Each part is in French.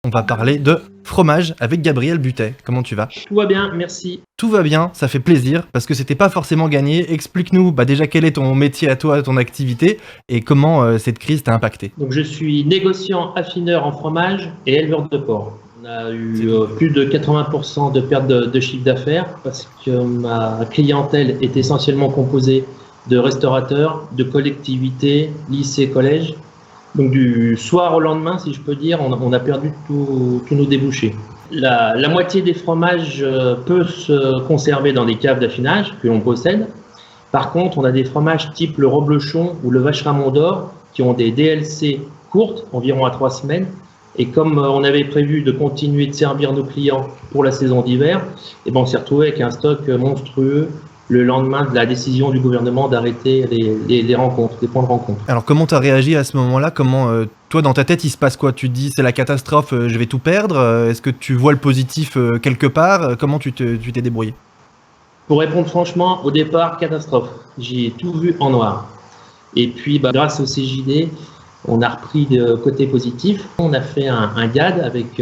On va parler de fromage avec Gabriel Butet. Comment tu vas? Tout va bien, merci. Tout va bien, ça fait plaisir, parce que c'était pas forcément gagné. Explique-nous déjà quel est ton métier à toi, ton activité, et comment cette crise t'a impacté. Donc, je suis négociant affineur en fromage et éleveur de porc. On a eu plus de 80% de perte de chiffre d'affaires parce que ma clientèle est essentiellement composée de restaurateurs, de collectivités, lycées, collèges. Donc du soir au lendemain, si je peux dire, on a perdu tous nos débouchés. La moitié des fromages peut se conserver dans des caves d'affinage que l'on possède. Par contre, on a des fromages type le Roblechon ou le Vacherin d'Or qui ont des DLC courtes, environ à 3 semaines. Et comme on avait prévu de continuer de servir nos clients pour la saison d'hiver, on s'est retrouvé avec un stock monstrueux le lendemain de la décision du gouvernement d'arrêter les rencontres, les points de rencontre. Alors comment tu as réagi à ce moment-là? Comment toi dans ta tête il se passe quoi? Tu te dis c'est la catastrophe, je vais tout perdre? Est-ce que tu vois le positif quelque part? Comment tu t'es débrouillé? Pour répondre franchement, au départ, catastrophe. J'ai tout vu en noir. Et puis grâce au CJD, on a repris de côté positif. On a fait un GAD avec...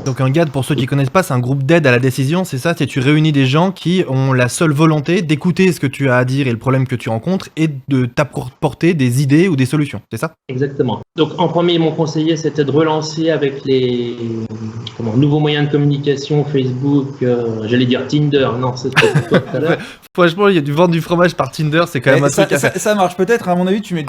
Donc un GAD, pour ceux qui connaissent pas, c'est un groupe d'aide à la décision, c'est ça? C'est tu réunis des gens qui ont la seule volonté d'écouter ce que tu as à dire et le problème que tu rencontres et de t'apporter des idées ou des solutions, c'est ça? Exactement. Donc en premier, mon conseiller, c'était de relancer avec les nouveaux moyens de communication, Facebook, j'allais dire Tinder, non, c'est pas toi tout à l'heure. Franchement, il y a du vendre du fromage par Tinder, c'est quand même un truc à faire. Ça marche peut-être, à mon avis, tu mets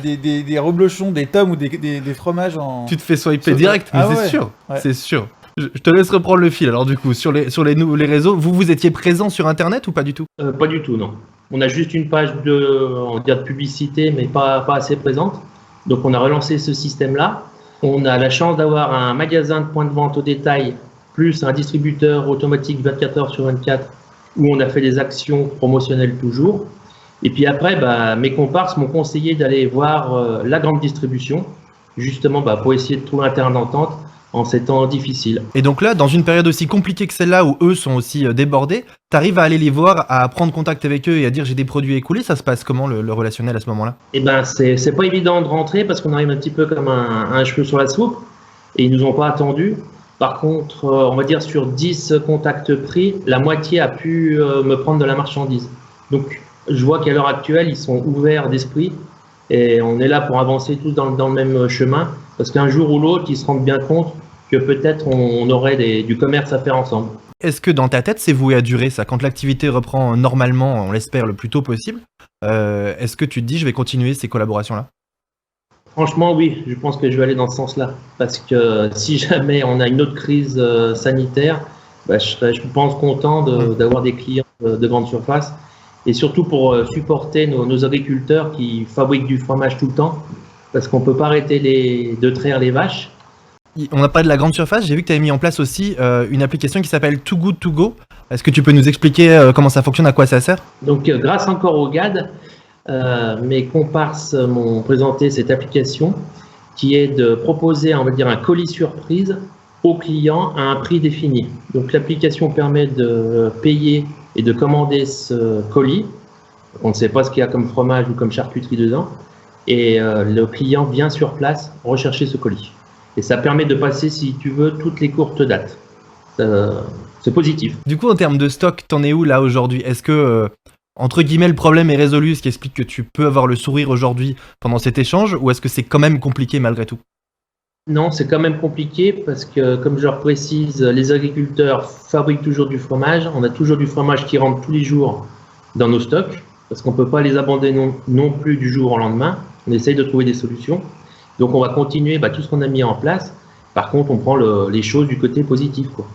des reblochons, des tomes ou des fromages en... Tu te fais swiper direct, mais c'est sûr, c'est sûr. Je te laisse reprendre le fil, alors du coup, sur les réseaux, vous étiez présent sur Internet ou pas du tout? Pas du tout, non. On a juste une page de publicité, mais pas assez présente. Donc on a relancé ce système-là. On a la chance d'avoir un magasin de point de vente au détail, plus un distributeur automatique 24 heures sur 24, où on a fait des actions promotionnelles toujours. Et puis après, mes comparses m'ont conseillé d'aller voir la grande distribution, justement pour essayer de trouver un terrain d'entente en ces temps difficiles. Et donc là, dans une période aussi compliquée que celle-là, où eux sont aussi débordés, t'arrives à aller les voir, à prendre contact avec eux et à dire j'ai des produits écoulés, ça se passe comment le relationnel à ce moment-là? C'est pas évident de rentrer parce qu'on arrive un petit peu comme un cheveu sur la soupe et ils nous ont pas attendus. Par contre, on va dire sur 10 contacts pris, la moitié a pu me prendre de la marchandise. Donc je vois qu'à l'heure actuelle, ils sont ouverts d'esprit et on est là pour avancer tous dans le même chemin parce qu'un jour ou l'autre, ils se rendent bien compte que peut-être on aurait du commerce à faire ensemble. Est-ce que dans ta tête, c'est voué à durer ça? Quand l'activité reprend normalement, on l'espère le plus tôt possible, est-ce que tu te dis je vais continuer ces collaborations-là? Franchement, oui, je pense que je vais aller dans ce sens-là. Parce que si jamais on a une autre crise sanitaire, je pense content d'avoir des clients de grande surface. Et surtout pour supporter nos agriculteurs qui fabriquent du fromage tout le temps. Parce qu'on ne peut pas arrêter de traire les vaches. On a parlé de la grande surface, j'ai vu que tu avais mis en place aussi une application qui s'appelle Too Good To Go. Est-ce que tu peux nous expliquer comment ça fonctionne, à quoi ça sert? Donc grâce encore au GAD, mes comparses m'ont présenté cette application qui est de proposer, on va dire, un colis surprise au client à un prix défini. Donc l'application permet de payer et de commander ce colis. On ne sait pas ce qu'il y a comme fromage ou comme charcuterie dedans. Et le client vient sur place rechercher ce colis. Et ça permet de passer, si tu veux, toutes les courtes dates. C'est positif. Du coup, en termes de stock, t'en es où là aujourd'hui? Est-ce que, entre guillemets, le problème est résolu, ce qui explique que tu peux avoir le sourire aujourd'hui pendant cet échange, ou est-ce que c'est quand même compliqué malgré tout? Non, c'est quand même compliqué parce que, comme je leur précise, les agriculteurs fabriquent toujours du fromage. On a toujours du fromage qui rentre tous les jours dans nos stocks parce qu'on ne peut pas les abandonner non plus du jour au lendemain. On essaye de trouver des solutions. Donc on va continuer tout ce qu'on a mis en place. Par contre, on prend les choses du côté positif, quoi.